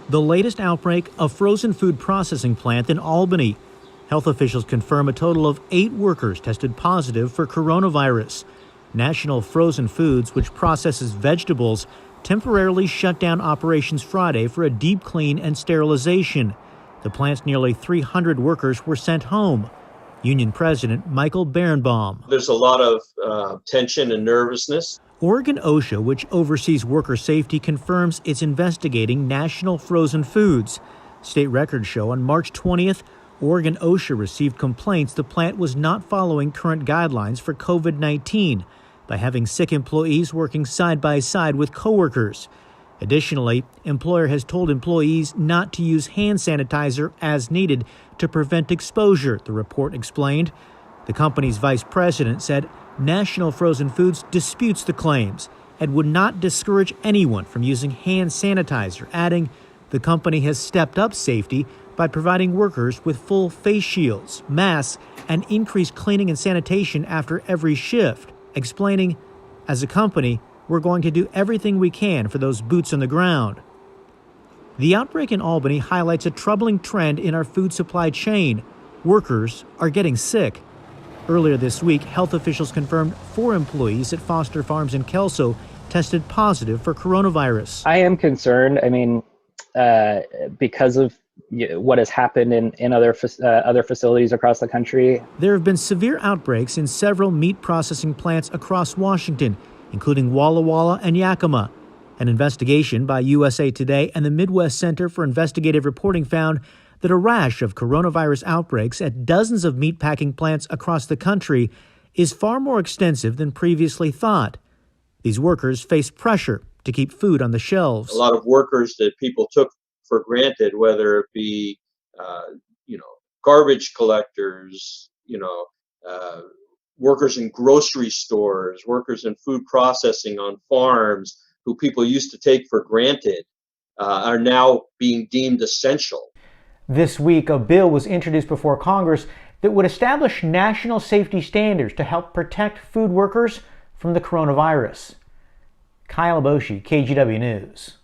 The latest outbreak, a frozen food processing plant in Albany. Health officials confirm a total of 8 workers tested positive for coronavirus. National Frozen Foods, which processes vegetables, temporarily shut down operations Friday for a deep clean and sterilization. The plant's nearly 300 workers were sent home. Union President Michael Berenbaum. There's a lot of tension and nervousness. Oregon OSHA, which oversees worker safety, confirms it's investigating National Frozen Foods. State records show on March 20th, Oregon OSHA received complaints the plant was not following current guidelines for COVID-19 by having sick employees working side by side with coworkers. Additionally, employer has told employees not to use hand sanitizer as needed to prevent exposure, the report explained. The company's vice president said National Frozen Foods disputes the claims and would not discourage anyone from using hand sanitizer, adding the company has stepped up safety by providing workers with full face shields, masks, and increased cleaning and sanitation after every shift, explaining, as a company, we're going to do everything we can for those boots on the ground. The outbreak in Albany highlights a troubling trend in our food supply chain. Workers are getting sick. Earlier this week, health officials confirmed 4 employees at Foster Farms in Kelso tested positive for coronavirus. I am concerned. I mean, because of what has happened in other facilities across the country. There have been severe outbreaks in several meat processing plants across Washington, including Walla Walla and Yakima. An investigation by USA Today and the Midwest Center for Investigative Reporting found that a rash of coronavirus outbreaks at dozens of meatpacking plants across the country is far more extensive than previously thought. These workers face pressure to keep food on the shelves. A lot of workers that people took for granted, whether it be, garbage collectors, workers in grocery stores, workers in food processing on farms, who people used to take for granted, are now being deemed essential. This week, a bill was introduced before Congress that would establish national safety standards to help protect food workers from the coronavirus. Kyle Boshi, KGW News.